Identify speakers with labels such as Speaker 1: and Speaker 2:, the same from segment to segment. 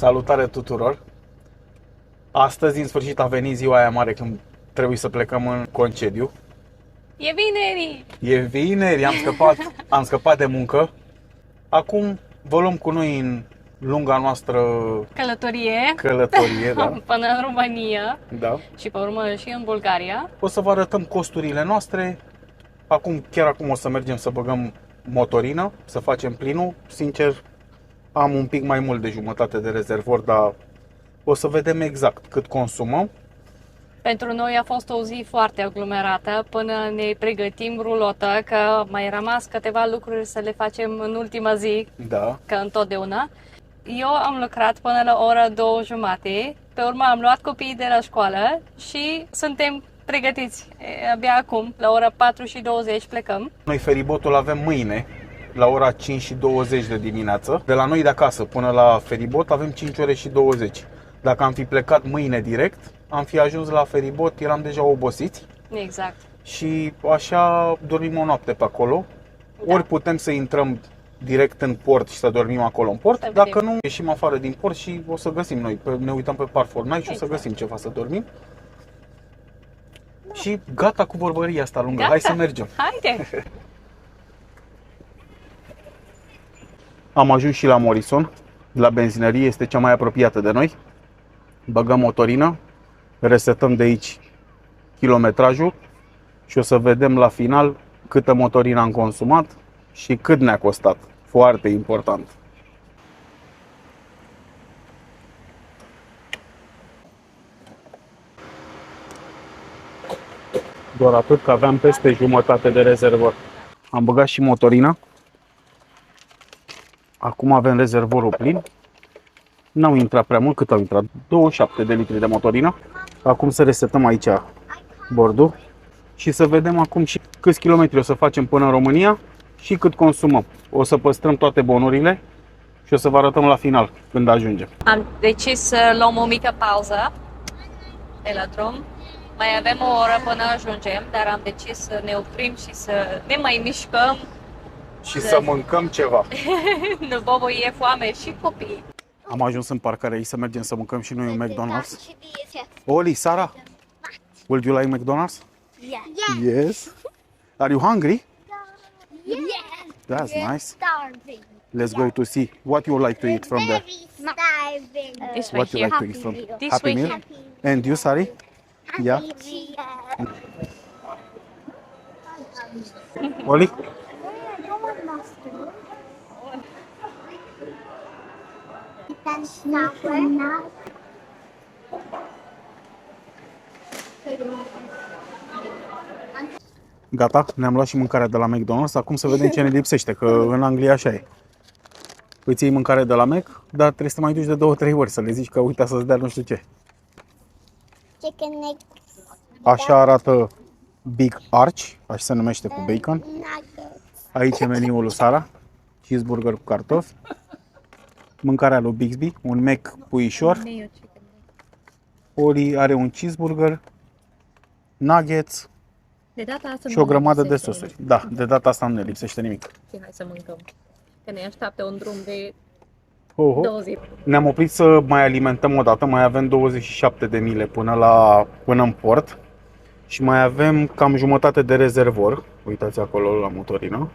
Speaker 1: Salutare tuturor! Astăzi, în sfârșit, a venit ziua aia mare când trebuie să plecăm în concediu.
Speaker 2: E vineri!
Speaker 1: E vineri, am scăpat de muncă. Acum vă luăm cu noi în lunga noastră călătorie da.
Speaker 2: Până în România
Speaker 1: Da.
Speaker 2: și pe urmă și în Bulgaria.
Speaker 1: O să vă arătăm costurile noastre. Chiar acum o să mergem să băgăm motorină, să facem plinul. Sincer, am un pic mai mult de jumătate de rezervor, dar o să vedem exact cât consumăm.
Speaker 2: Pentru noi a fost o zi foarte aglomerată până ne pregătim rulotă, că mai rămas câteva lucruri să le facem în ultima zi,
Speaker 1: Da.
Speaker 2: că întotdeauna. Eu am lucrat până la ora 2:30, pe urmă am luat copiii de la școală și suntem pregătiți. Abia acum, la ora 4:20 plecăm.
Speaker 1: Noi feribotul avem mâine, la ora 5:20 de dimineață. De la noi de acasă până la feribot avem 5 ore și 20. Dacă am fi plecat mâine direct, am fi ajuns la feribot, eram deja obosiți.
Speaker 2: Exact.
Speaker 1: Și așa dormim o noapte pe acolo.
Speaker 2: Da.
Speaker 1: Ori putem să intrăm direct în port și să dormim acolo în port.
Speaker 2: Să
Speaker 1: Dacă
Speaker 2: vedem.
Speaker 1: nu, ieșim afară din port și o să găsim noi. Ne uităm pe Park4Night și o să
Speaker 2: Exact.
Speaker 1: găsim ceva să dormim. Și gata cu vorbăria asta lungă.
Speaker 2: Gata.
Speaker 1: Hai să mergem.
Speaker 2: Haide!
Speaker 1: Am ajuns și la Morrison, la benzinărie, este cea mai apropiată de noi. Băgăm motorină, resetăm de aici kilometrajul și o să vedem la final câtă motorină am consumat și cât ne-a costat. Foarte important. Doar atât că aveam peste jumătate de rezervor. Am băgat și motorina. Acum avem rezervorul plin. N-au intrat prea mult, cât au intrat? 27 de litri de motorină. Acum să resetăm aici bordul și să vedem acum și câți kilometri o să facem până în România și cât consumăm. O să păstrăm toate bonurile și o să vă arătăm la final când ajungem.
Speaker 2: Am decis să luăm o mică pauză de la drum. Mai avem o oră până ajungem, dar am decis să ne oprim și să ne mai mișcăm.
Speaker 1: Și să mâncăm ceva.
Speaker 2: Bobo e foame și copii.
Speaker 1: Am ajuns în parcare aici să mergem să mâncăm și noi un McDonald's. Oli, Sara, would you like McDonald's?
Speaker 3: Yeah.
Speaker 1: Yes. Are you hungry?
Speaker 3: Yeah.
Speaker 1: That's nice.
Speaker 3: Starving.
Speaker 1: Let's go to see what you like to eat from there.
Speaker 3: Very starving.
Speaker 2: This way
Speaker 1: What you
Speaker 2: here.
Speaker 1: like to eat from
Speaker 2: This
Speaker 1: Happy
Speaker 2: way
Speaker 1: Meal?
Speaker 2: here.
Speaker 1: And you, Sari? Yeah. Oli? Gata, ne-am luat și mâncarea de la McDonald's. Acum să vedem ce ne lipsește, că în Anglia așa e. Îți iei mâncare de la Mac, dar trebuie să mai duci de 2-3 ori să le zici că uita să-ți dea nu știu ce.
Speaker 3: Chicken eggs.
Speaker 1: Așa arată Big Arch, așa se numește, cu bacon.
Speaker 3: Nuggets.
Speaker 1: Aici e meniul lui Sara, cheeseburger cu cartofi. Mâncarea lui Bixby, un Mac puișor. Oli are un cheeseburger, nuggets
Speaker 2: De data asta
Speaker 1: și
Speaker 2: nu
Speaker 1: o grămadă
Speaker 2: ne
Speaker 1: de
Speaker 2: lipsește
Speaker 1: sosuri. Da, de data asta nu ne lipsește nimic.
Speaker 2: nimic. Și hai să mâncăm. Că ne așteaptă un drum de
Speaker 1: Oho.
Speaker 2: 2 zile.
Speaker 1: Ne-am oprit să mai alimentăm o dată, mai avem 27 de mile până în port și mai avem cam jumătate de rezervor. Uitați acolo la motorină.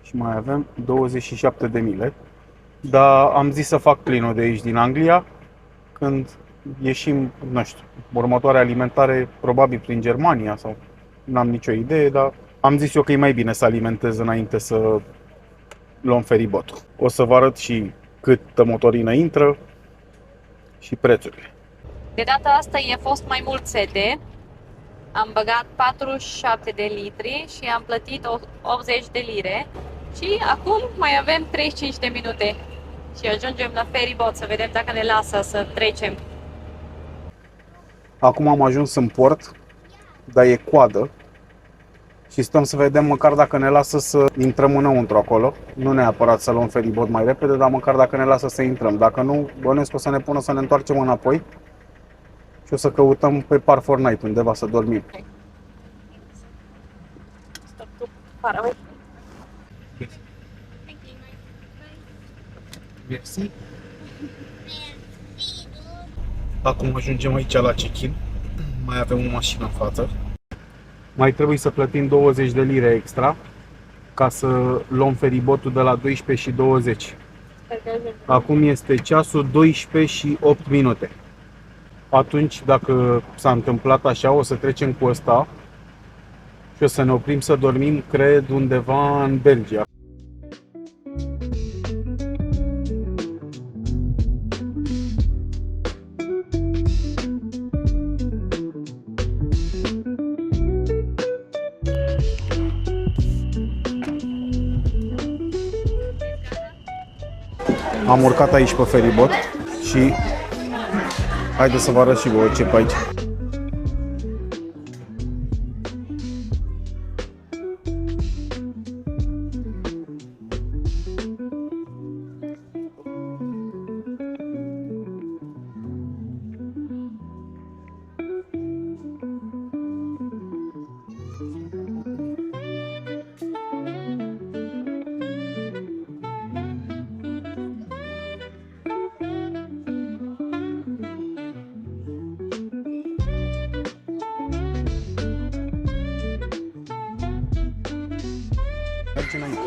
Speaker 1: Și mai avem 27 de mile. Dar am zis să fac plinul de aici din Anglia când ieșim, nu știu, următoarea alimentare probabil prin Germania sau n-am nicio idee, dar am zis eu că e mai bine să alimentez înainte să luăm feribotul. O să vă arăt și câtă motorină intră și prețurile.
Speaker 2: De data asta e fost mai mult sete. Am băgat 47 de litri și am plătit 80 de lire. Și acum mai avem 35 de minute. Și ajungem la feribot să vedem dacă ne lasă să trecem.
Speaker 1: Acum am ajuns în port, dar e coadă și stăm să vedem măcar dacă ne lasă să intrăm înăuntru acolo. Nu neapărat să luăm feribot mai repede, dar măcar dacă ne lasă să intrăm. Dacă nu, bănuiesc o să ne pună să ne întoarcem înapoi și o să căutăm pe Park4Night undeva să dormim.
Speaker 2: Stop tu, far away.
Speaker 1: Merci.
Speaker 3: And
Speaker 1: Acum ajungem aici la check-in. Mai avem o mașină în față. Mai trebuie să plătim 20 de lire extra ca să luăm feribotul de la 12 și 20. Acum este ceasul 12 și 8 minute. Atunci, dacă s-a întâmplat așa, o să trecem cu ăsta și o să ne oprim să dormim, cred, undeva în Belgia. Am urcat aici pe feribot și haideți să vă arăt și vouă ce pe aici. Mergi înainte.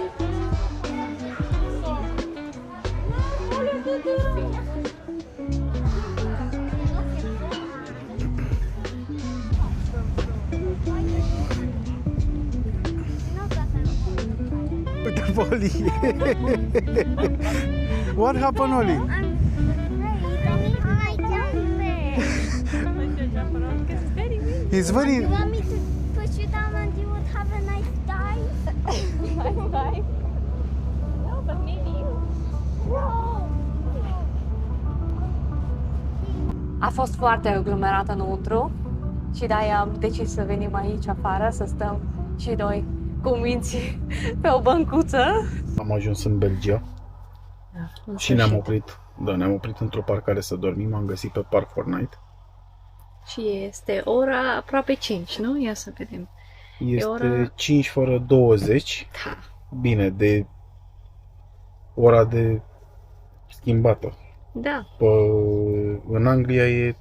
Speaker 1: Uite, Oli! What happened, Oli? He's very...
Speaker 3: You want me to push you down and you would have a nice dive?
Speaker 2: A fost foarte aglomerat înăuntru și de-aia am decis să venim aici afară, să stăm și noi cu minții pe o băncuță.
Speaker 1: Am ajuns în Belgia și ne-am oprit. Da, ne-am oprit într-o parcare să dormim, am găsit pe Park Fortnite.
Speaker 2: Și este ora aproape 5, nu? Ia să vedem.
Speaker 1: Este
Speaker 2: ora...
Speaker 1: 5 fără 20.
Speaker 2: Da.
Speaker 1: Bine, de ora de schimbată.
Speaker 2: Da,
Speaker 1: În Anglia e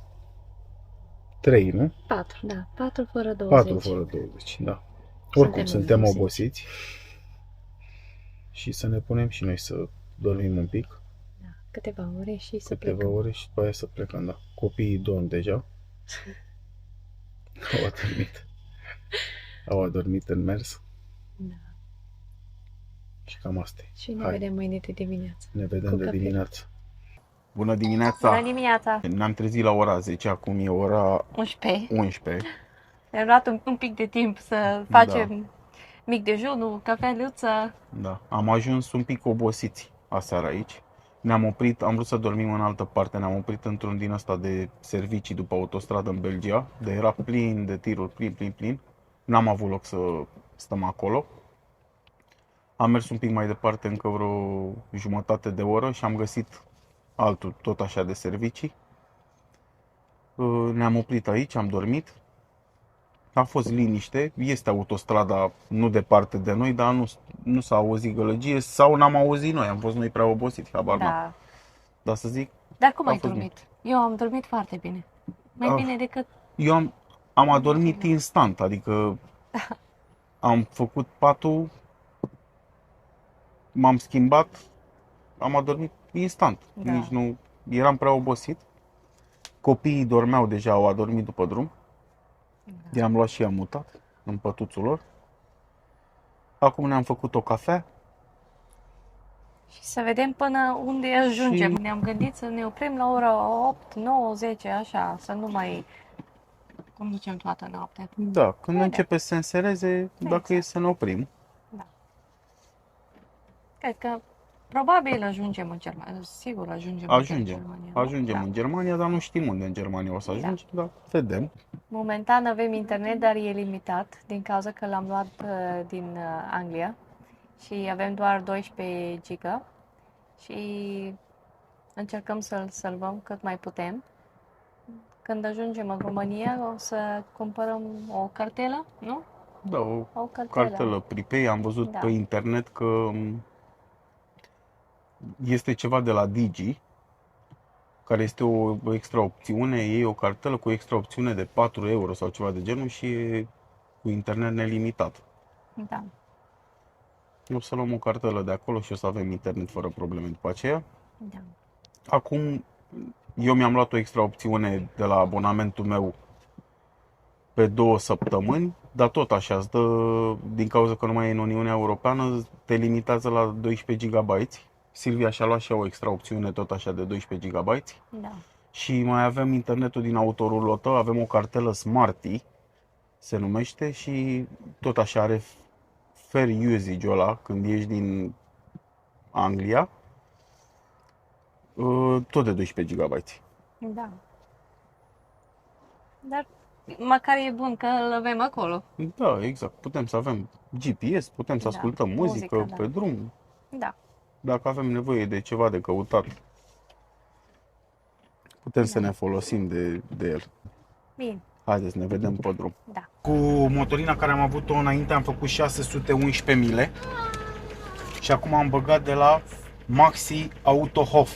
Speaker 1: 3, nu?
Speaker 2: 4, da, 4 fără 20.
Speaker 1: 4 fără 20, da. Oricum, suntem obosiți. Și să ne punem și noi să dormim un pic.
Speaker 2: Da, câteva ore și să
Speaker 1: Câteva
Speaker 2: plecăm.
Speaker 1: ore și după aia să plecăm, da. Copiii dorm deja. Au adormit. Au adormit în mers.
Speaker 2: Da.
Speaker 1: Și cam asta e.
Speaker 2: Și ne
Speaker 1: Hai.
Speaker 2: vedem mâine de dimineață.
Speaker 1: Ne vedem
Speaker 2: Cu
Speaker 1: de
Speaker 2: cafea.
Speaker 1: dimineață. Bună dimineața!
Speaker 2: Bună dimineața!
Speaker 1: Ne-am trezit la ora 10, acum e ora
Speaker 2: 11.
Speaker 1: 11.
Speaker 2: Ne-am luat un pic de timp să facem mic dejunul, cafeluță.
Speaker 1: Da. Am ajuns un pic obosiți aseară aici. Ne-am oprit, am vrut să dormim în altă parte, ne-am oprit într-un din ăsta de servicii după autostradă în Belgia, de era plin de tiruri, plin. N-am avut loc să stăm acolo. Am mers un pic mai departe, încă vreo jumătate de oră și am găsit altul, tot așa de servicii. Ne-am oprit aici, am dormit. A fost liniște, este autostrada nu departe de noi, dar nu s-a auzit gălăgie sau n-am auzit noi, am fost noi prea obosiți, habar n-am.
Speaker 2: Da.
Speaker 1: Dar să zic,
Speaker 2: Dar cum
Speaker 1: A
Speaker 2: ai
Speaker 1: fost
Speaker 2: dormit? Eu am dormit foarte bine. Mai bine decât...
Speaker 1: eu am adormit instant, adică am făcut patul, m-am schimbat, am adormit instant.
Speaker 2: Da.
Speaker 1: Nici nu eram prea obosit. Copiii dormeau deja, au adormit după drum. I-am luat și i-am mutat în pătuțul lor. Acum ne-am făcut o cafea.
Speaker 2: Și să vedem până unde ajungem.
Speaker 1: Și-
Speaker 2: Ne-am gândit să ne oprim la ora 8, 9, 10, așa, să nu mai conducem toată noaptea.
Speaker 1: Da, când
Speaker 2: Da.
Speaker 1: începe să se însereze, dacă e să ne oprim.
Speaker 2: Cred că probabil ajungem în Germania. Sigur ajungem în Germania. nu?
Speaker 1: Ajungem
Speaker 2: Da.
Speaker 1: în Germania, dar nu știm unde în Germania o să ajungem, dar vedem.
Speaker 2: Momentan avem internet, dar e limitat din cauza că l-am luat din Anglia și avem doar 12 giga și încercăm să-l salvăm cât mai putem. Când ajungem în România o să cumpărăm o cartelă, nu?
Speaker 1: Da, o
Speaker 2: O cartelă.
Speaker 1: cartelă prepay, am văzut
Speaker 2: Da.
Speaker 1: pe internet că este ceva de la Digi care este o extra opțiune, iei o cartelă cu extra opțiune de 4 euro sau ceva de genul și e cu internet nelimitat.
Speaker 2: Da.
Speaker 1: O să luăm o cartelă de acolo și o să avem internet fără probleme după aceea.
Speaker 2: Da.
Speaker 1: Acum, eu mi-am luat o extra opțiune de la abonamentul meu pe 2 săptămâni, dar tot așa îți dă, din cauza că nu mai e în Uniunea Europeană, te limitează la 12 GB. Silvia și-a luat și ea o extra opțiune tot așa de 12 GB.
Speaker 2: Da.
Speaker 1: Și mai avem internetul din autorulotă, avem o cartelă Smarty, se numește, și tot așa are fair usage-ul ăla când ești din Anglia, tot de 12 GB.
Speaker 2: Da. Dar măcar e bun că îl avem acolo.
Speaker 1: Da, exact. Putem să avem GPS, putem să
Speaker 2: Da,
Speaker 1: ascultăm muzică
Speaker 2: muzică, da.
Speaker 1: pe drum.
Speaker 2: Da.
Speaker 1: Dacă avem nevoie de ceva de căutat, putem să ne folosim de el.
Speaker 2: Bine.
Speaker 1: Haideți să ne vedem pe drum.
Speaker 2: Da.
Speaker 1: Cu motorina care am avut-o înainte am făcut 611 mile și acum am băgat de la Maxi Autohof.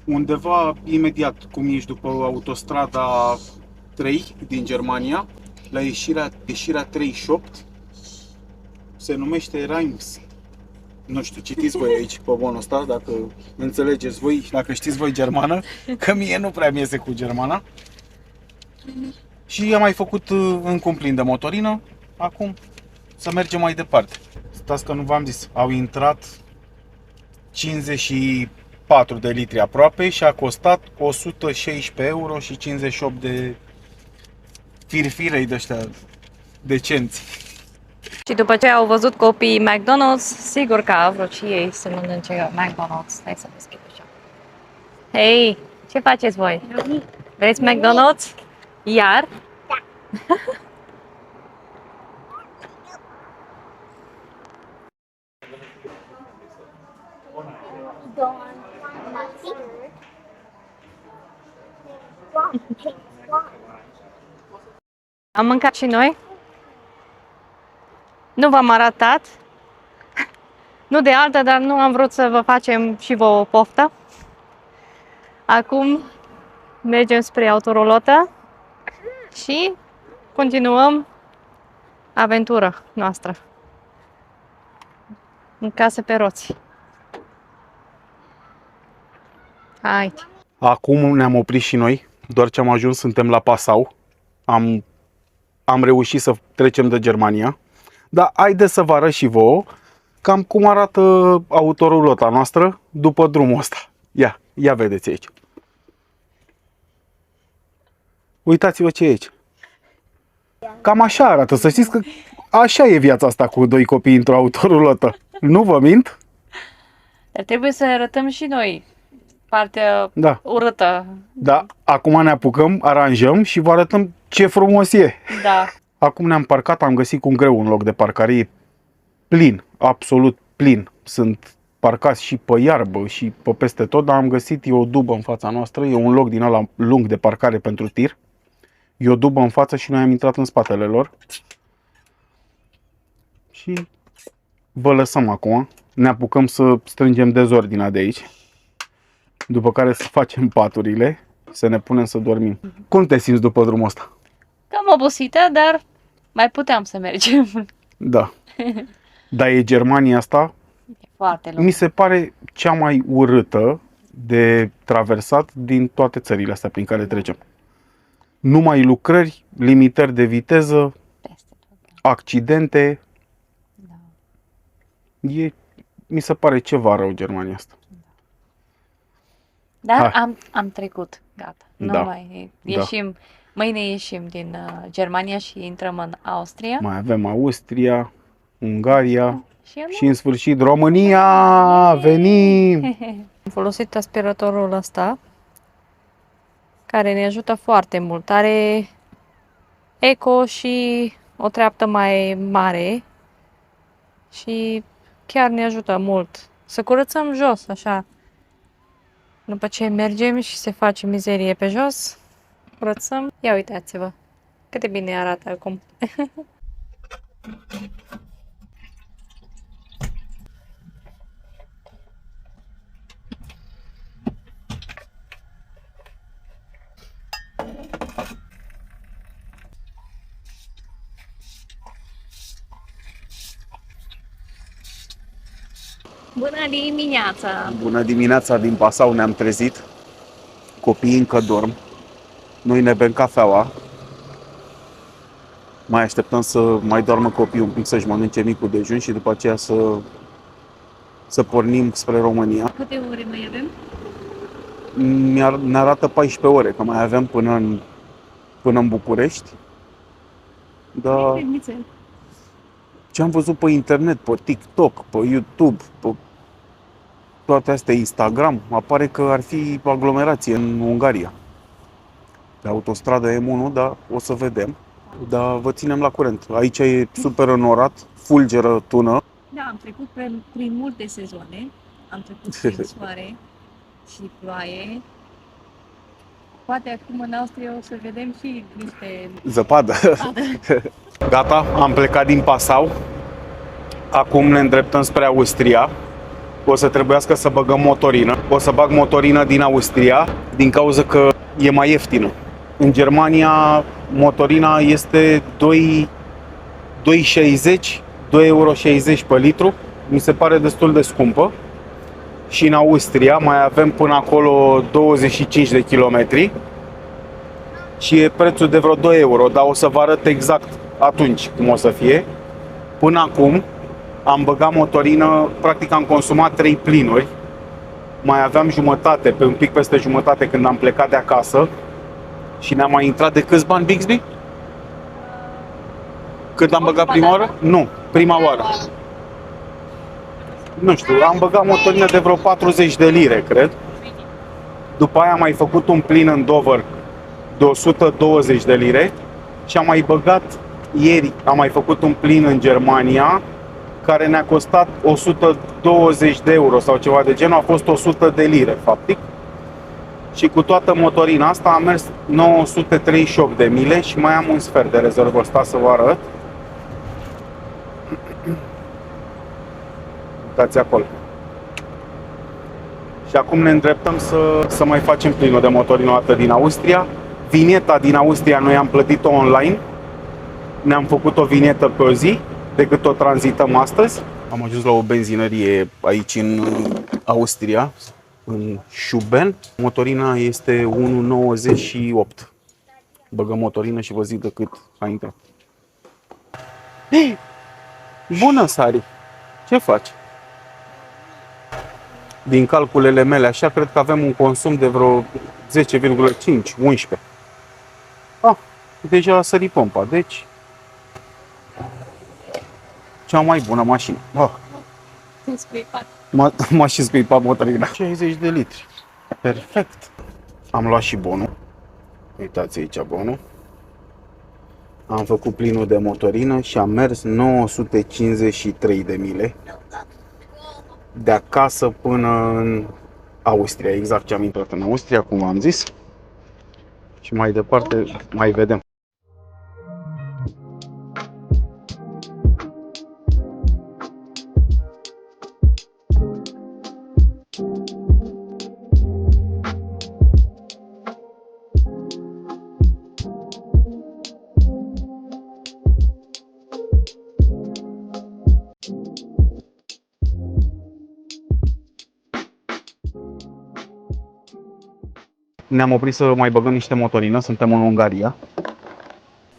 Speaker 1: Undeva imediat cum ești după autostrada 3 din Germania, la ieșirea 38, se numește Reims. Nu știu, citiți voi aici pe bonul ăsta, dacă înțelegeți voi, dacă știți voi germană, că mie nu prea mi iese cu germana. Și am mai făcut încă un plin de motorină, acum să mergem mai departe. Stați că nu v-am zis, au intrat 54 de litri aproape și a costat 116 euro și 58 de firfirei de ăștia decenți.
Speaker 2: Și după ce au văzut copiii McDonald's, sigur că au vrut și ei să mănânce McDonald's. Hai să deschid așa. Hei, ce faceți voi? Vreți McDonald's? Iar?
Speaker 3: Don Maxi.
Speaker 2: Am mâncat și noi. Nu v-am arătat. Nu de altă, dar nu am vrut să vă facem și vouă o poftă. Acum mergem spre autorulotă și continuăm aventura noastră în casă pe roți. Hai!
Speaker 1: Acum ne-am oprit și noi, doar ce am ajuns suntem la Passau. Am reușit să trecem de Germania. Dar haideți să vă arăt și vouă cam cum arată autorulota noastră după drumul ăsta. Ia vedeți aici. Uitați-vă ce e aici. Cam așa arată, să știți că așa e viața asta cu doi copii într-o autorulotă. Nu vă mint?
Speaker 2: Dar trebuie să arătăm și noi partea
Speaker 1: Da.
Speaker 2: urâtă.
Speaker 1: Da, acum ne apucăm, aranjăm și vă arătăm ce frumos e.
Speaker 2: Da.
Speaker 1: Acum ne-am parcat, am găsit cu greu un loc de parcare, e plin, absolut plin. Sunt parcați și pe iarbă și pe peste tot, dar am găsit, e o dubă în fața noastră, e un loc din ăla lung de parcare pentru tir. E o dubă în față și noi am intrat în spatele lor. Și vă lăsăm acum, ne apucăm să strângem dezordinea de aici. După care să facem paturile, să ne punem să dormim. Cum te simți după drumul ăsta?
Speaker 2: Cam obosită, dar mai puteam să mergem.
Speaker 1: Da. Dar e Germania asta,
Speaker 2: E foarte lung.
Speaker 1: mi se pare cea mai urâtă de traversat din toate țările astea prin care trecem. Numai lucrări, limitări de viteză,
Speaker 2: Peste tot.
Speaker 1: accidente.
Speaker 2: Da.
Speaker 1: Mi se pare ceva rău Germania asta.
Speaker 2: Dar
Speaker 1: Hai.
Speaker 2: am trecut, gata. Nu
Speaker 1: Da.
Speaker 2: mai ieșim. Mâine ieșim din Germania și intrăm în Austria.
Speaker 1: Mai avem Austria, Ungaria
Speaker 2: Și eu
Speaker 1: și în sfârșit România. Venim!
Speaker 2: am folosit aspiratorul ăsta, care ne ajută foarte mult. Are eco și o treaptă mai mare și chiar ne ajută mult. Să curățăm jos, așa. După ce mergem și se face mizerie pe jos, curățăm. Ia uitați-vă cât de bine arată acum. Bună dimineața!
Speaker 1: Bună dimineața, din Pasau ne-am trezit. Copiii încă dorm. Noi ne bem cafeaua. Mai așteptăm să mai doarmă copiii un pic, să-și mănânce micul dejun și după aceea să pornim spre România.
Speaker 2: Câte ore mai avem?
Speaker 1: Ne arată 14 ore, că mai avem până în București. Da. Ce am văzut pe internet, pe TikTok, pe YouTube, pe toate astea, Instagram, apare că ar fi aglomerație în Ungaria. Pe autostrada M1, dar o să vedem. Dar vă ținem la curent. Aici e super înorat, fulgeră tună.
Speaker 2: Da, am trecut prin multe sezoane. Am trecut prin soare și ploaie. Poate acum în Austria o să vedem și niște
Speaker 1: Zăpadă. Gata, am plecat din Passau. Acum ne îndreptăm spre Austria. O să trebuiască să băgăm motorină. O să bag motorină din Austria, din cauza că e mai ieftină. În Germania motorina este 2,60 euro pe litru. Mi se pare destul de scumpă. Și în Austria mai avem până acolo 25 de kilometri și e prețul de vreo 2 euro, dar o să vă arăt exact atunci cum o să fie. Până acum am băgat motorină, practic am consumat 3 plinuri, mai aveam jumătate, pe un pic peste jumătate când am plecat de acasă și ne-am mai intrat de câți bani, Bixby? Când am băgat prima oară? Nu, prima oară. Nu știu, am băgat motorină de vreo 40 de lire, cred. După aia am mai făcut un plin în Dover de 120 de lire și am mai băgat ieri, am mai făcut un plin în Germania care ne-a costat 120 de euro sau ceva de genul, a fost 100 de lire, faptic. Și cu toată motorina asta am mers 938 de mile și mai am un sfert de rezervă, stați să vă arăt. Uitați acolo. Și acum ne îndreptăm să mai facem plinul de motorină o dată din Austria. Vineta din Austria noi am plătit-o online. Ne-am făcut o vinetă pe o zi, decât o tranzităm astăzi. Am ajuns la o benzinărie aici în Austria, în Schuben. Motorina este 1,98. Băgăm motorină și vă zic de cât a intrat. Hei! Bună, Sari! Ce faci? Din calculele mele, așa, cred că avem un consum de vreo 10,5, 11. Ah, deja a sărit pompa, deci cea mai bună mașină. Ah, m-a și scuipat motorina. 60 de litri. Perfect. Am luat și bonul. Uitați aici bonul. Am făcut plinul de motorină și am mers 953 de mile. De acasă până în Austria, exact ce am intrat în Austria, cum am zis. Și mai departe mai vedem. Ne-am oprit să mai băgăm niște motorină, suntem în Ungaria.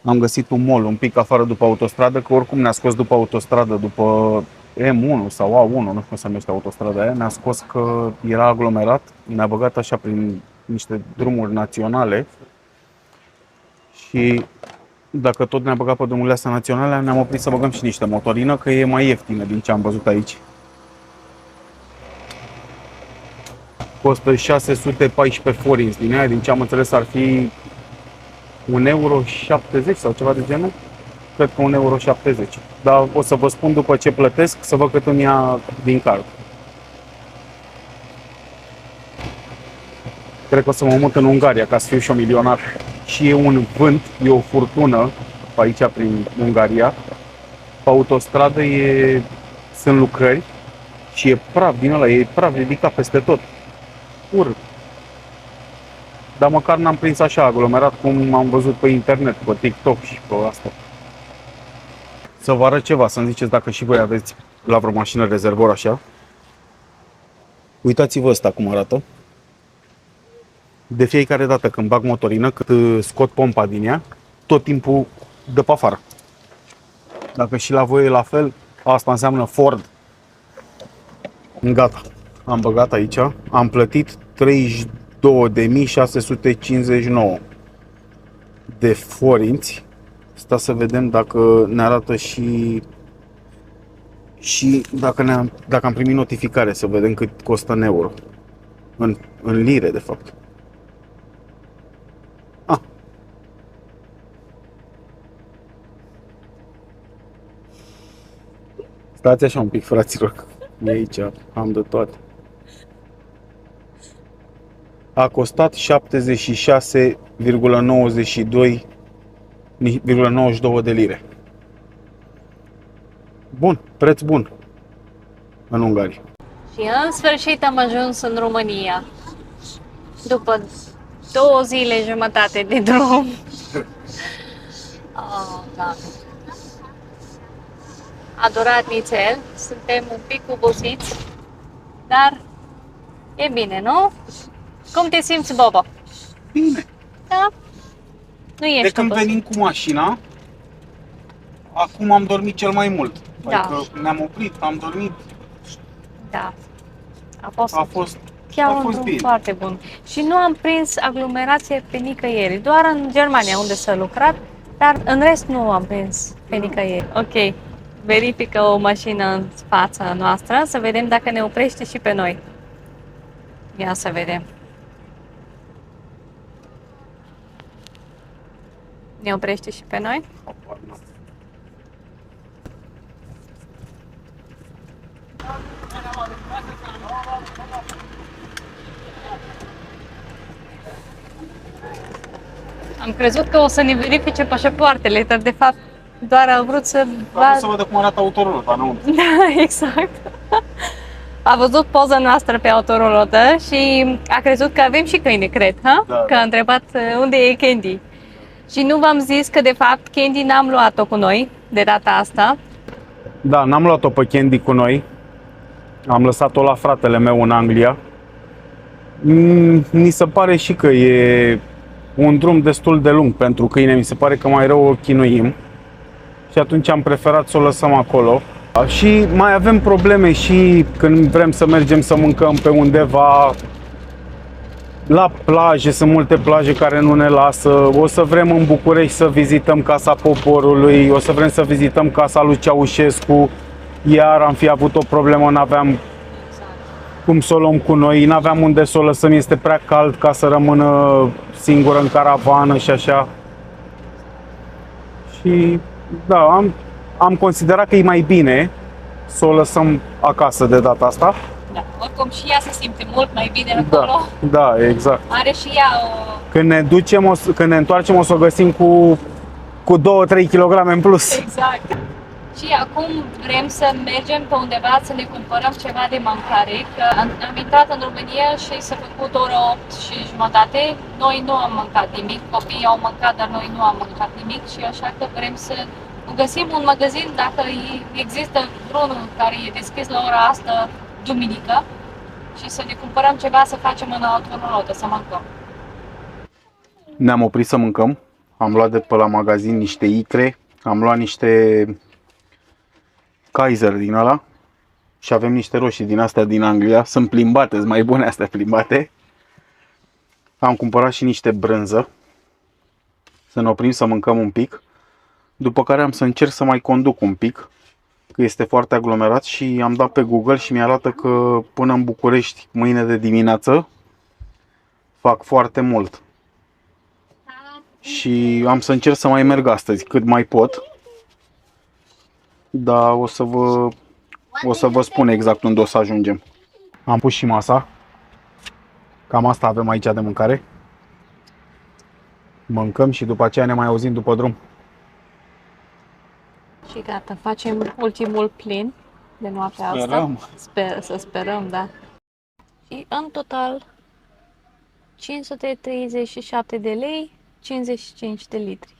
Speaker 1: Am găsit un mall un pic afară după autostradă, că oricum ne-a scos după autostradă, după M1 sau A1, nu știu cum se numește autostrada aia, ne-a scos că era aglomerat, ne-a băgat așa prin niște drumuri naționale și dacă tot ne-a băgat pe drumurile astea naționale, ne-am oprit să băgăm și niște motorină, că e mai ieftină din ce am văzut aici. Costă 614 forinți din aia, din ce am înțeles ar fi 1,70 euro sau ceva de genul. Cred că 1,70 euro. Dar o să vă spun după ce plătesc, să văd cât îmi ia din card. Cred că o să mă mut în Ungaria ca să fiu și eu milionar. Și e un vânt, e o furtună pe aici prin Ungaria. Pe autostradă sunt lucrări și e praf din ăla, e praf ridicat peste tot. Urât. Dar măcar n-am prins așa aglomerat cum am văzut pe internet, pe TikTok și pe asta. Să vă arăt ceva, să-mi ziceți dacă și voi aveți la vreo mașină rezervor așa. Uitați-vă ăsta cum arată. De fiecare dată când bag motorină, cât scot pompa din ea, tot timpul dă pe afară. Dacă și la voi e la fel, asta înseamnă Ford. Gata. Am băgat aici, am plătit 32.659 de forinți. Sta să vedem dacă ne arată și dacă am primit notificare, să vedem cât costă în euro. În lire, de fapt. Ah. Stați așa un pic, fraților. E aici, am de toate. A costat 76,92 de lire. Bun, preț bun în Ungaria.
Speaker 2: Și în sfârșit am ajuns în România. După 2 zile jumătate de drum. Oh, da. A durat nițel, suntem un pic obosiți, dar e bine, nu? Cum te simți, Bobo?
Speaker 1: Bine.
Speaker 2: Da? Nu ești
Speaker 1: De când
Speaker 2: obosit.
Speaker 1: venim cu mașina, acum am dormit cel mai mult.
Speaker 2: Da.
Speaker 1: Adică ne-am oprit, am dormit,
Speaker 2: Da.
Speaker 1: a fost
Speaker 2: Chiar
Speaker 1: a
Speaker 2: un
Speaker 1: fost
Speaker 2: drum
Speaker 1: bine.
Speaker 2: foarte bun. Și nu am prins aglomerație pe nicăieri, doar în Germania unde s-a lucrat, dar în rest nu am prins pe nicăieri. Ok, verifică o mașină în fața noastră, să vedem dacă ne oprește și pe noi. Ia să vedem. Ne oprește și pe noi? Am crezut că o să ne verifice pașapoartele, dar de fapt doar au vrut să
Speaker 1: Vreau să vadă cum arată autorola, nu?
Speaker 2: Da, exact. A văzut poza noastră pe autorulotă și a crezut că avem și câine, cred, ha?
Speaker 1: Da,
Speaker 2: Că
Speaker 1: da.
Speaker 2: a întrebat unde e Candy. Și nu v-am zis că de fapt Candy n-am luat-o cu noi de data asta.
Speaker 1: Da, n-am luat-o pe Candy cu noi. Am lăsat-o la fratele meu în Anglia. Mi se pare și că e un drum destul de lung pentru câine. Mi se pare că mai rău o chinuim. Și atunci am preferat să o lăsăm acolo. Și mai avem probleme și când vrem să mergem să mâncăm pe undeva la plaje, sunt multe plaje care nu ne lasă. O să vrem în București să vizităm Casa Poporului, o să vrem să vizităm Casa lui Ceaușescu. Iar am fi avut o problemă, n-aveam cum să o luăm cu noi, n-aveam unde să o lăsăm, este prea cald ca să rămână singură în caravană și așa. Și da, am considerat că e mai bine să o lăsăm acasă de data asta.
Speaker 2: Da. Oricum și ea se simte mult mai bine
Speaker 1: Da,
Speaker 2: acolo.
Speaker 1: da, exact.
Speaker 2: Are și ea o...
Speaker 1: Când ne întoarcem o să o găsim cu 2-3 kg în plus.
Speaker 2: Exact. Și acum vrem să mergem pe undeva să ne cumpărăm ceva de mâncare, că am intrat în România și s-a făcut ora 8 și jumătate. Noi nu am mâncat nimic, copiii au mâncat, dar noi nu am mâncat nimic și așa că vrem să găsim un magazin, dacă există vreunul care e deschis la ora asta, duminică, și să ne cumpărăm ceva să facem în autorulotă, să mâncăm.
Speaker 1: Ne-am oprit să mâncăm. Am luat de pe la magazin niște icre, am luat niște Kaiser din ăla și avem niște roșii din astea din Anglia. Sunt plimbate, sunt mai bune astea plimbate. Am cumpărat și niște brânză. Să ne oprim să mâncăm un pic. După care am să încerc să mai conduc un pic, că este foarte aglomerat și am dat pe Google și mi-arată că până în București mâine de dimineață fac foarte mult. Și am să încerc să mai merg astăzi cât mai pot. Dar o să vă spun exact unde o să ajungem. Am pus și masa. Cam asta avem aici de mâncare. Mâncăm și după aceea ne mai auzim după drum.
Speaker 2: Și gata, facem ultimul plin de noaptea asta.
Speaker 1: Sperăm.
Speaker 2: Să sperăm, da. Și în total 537 de lei, 55 de litri.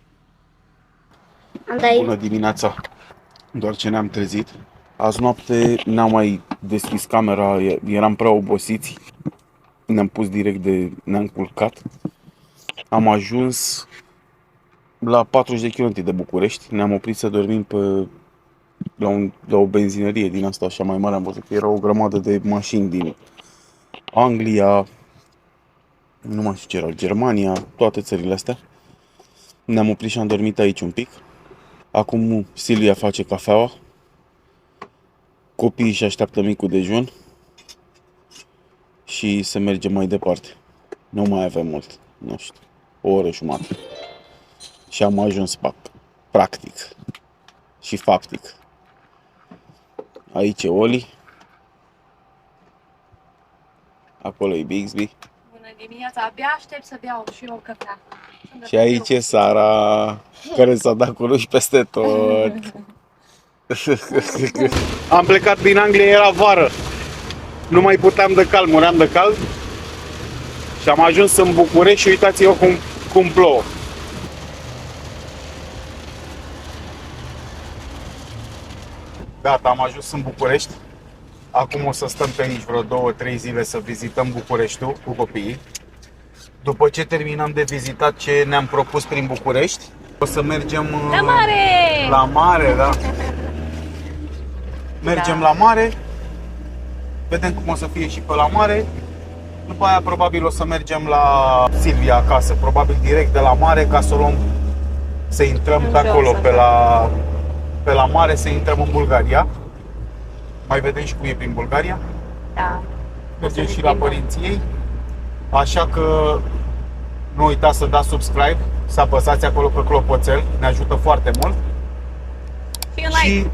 Speaker 3: Andai,
Speaker 1: Bună dimineața! Doar ce ne-am trezit. Azi noapte n-am mai deschis camera, eram prea obosiți. Ne-am pus direct ne-am culcat. Am ajuns la 40 de km de București. Ne-am oprit să dormim la o benzinărie din asta așa mai mare. Am văzut că era o grămadă de mașini din Anglia, nu mai știu ce era, Germania, toate țările astea. Ne-am oprit și am dormit aici un pic. Acum Silvia face cafeaua. Copiii își așteaptă micul dejun. Și să mergem mai departe. Nu mai avem mult, nu știu, o oră jumătate. Și am ajuns practic și faptic. Aici e Oli. Acolo e Bixby.
Speaker 2: Bună dimineața, abia aștept să beau și eu cafea.
Speaker 1: Și aici e Sara, care s-a dat cu ruși peste tot. Am plecat din Anglia, era vară. Nu mai puteam de cald, muream de cald. Și am ajuns în București și uitați-vă cum plouă. Gata, am ajuns în București. Acum o să stăm pe aici vreo 2-3 zile să vizităm Bucureștiul cu copiii. După ce terminăm de vizitat ce ne-am propus prin București, o să mergem
Speaker 2: La mare!
Speaker 1: la mare, da. Mergem la mare. Vedem cum o să fie și pe la mare. După aia probabil o să mergem la Silvia acasă, probabil direct de la mare, ca să o luăm, să intrăm pe acolo, pe la mare, să intrăm în Bulgaria. Mai vedem și cum e prin Bulgaria.
Speaker 2: Da.
Speaker 1: Mergem și la părinții ei. Așa că nu uitați să dați subscribe, să apăsați acolo pe clopoțel, ne ajută foarte mult.
Speaker 2: Și un like.
Speaker 1: Și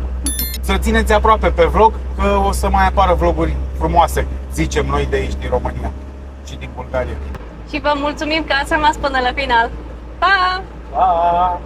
Speaker 1: să țineți aproape pe vlog, că o să mai apară vloguri frumoase, zicem noi, de aici, din România și din Bulgaria.
Speaker 2: Și vă mulțumim că ați rămas până la final. Pa!
Speaker 1: Pa!